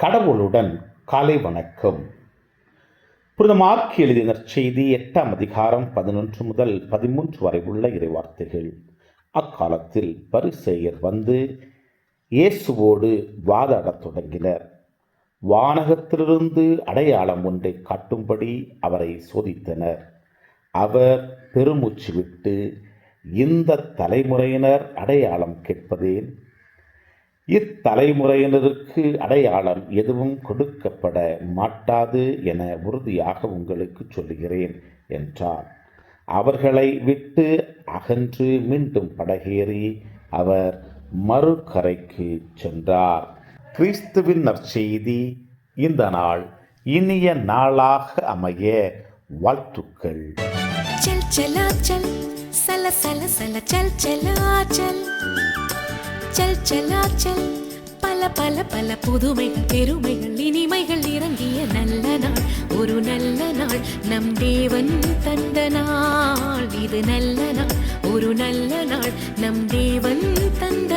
கடவுளுடன் காலை வணக்கம். புனித மார்க் எழுதிய நற்செய்தி 8ஆம் அதிகாரம் 11 முதல் 13 வரை உள்ள இறைவார்த்தைகள். அக்காலத்தில் பரிசேயர் வந்து இயேசுவோடு வாதாடத் தொடங்கினர். வானகத்திலிருந்து அடையாளம் ஒன்றை காட்டும்படி அவரை சோதித்தனர். அவர் பெருமூச்சு விட்டு, இந்த தலைமுறையினர் அடையாளம் கேட்பதேன்? இத்தலைமுறையினருக்கு அடையாளம் எதுவும் கொடுக்கப்பட மாட்டாது என உறுதியாக உங்களுக்கு சொல்லுகிறேன் என்றார். அவர்களை விட்டு அகன்று மீண்டும் படகேறி அவர் மறுகரைக்கு சென்றார். கிறிஸ்துவின் நற்செய்தி. இந்த நாள் இனிய நாளாக அமைய வாழ்த்துக்கள். चल चला चल सल सल सल चल चला चल चल चला चल பல பல பல புதுமைகள் பெருமைகள் இனிமைகள் இறங்கிய நல்ல நாள், ஒரு நல்ல நாள், நம் தேவன் தந்த நாள். இது நல்ல நாள், ஒரு நல்ல நாள், நம் தேவன் தந்த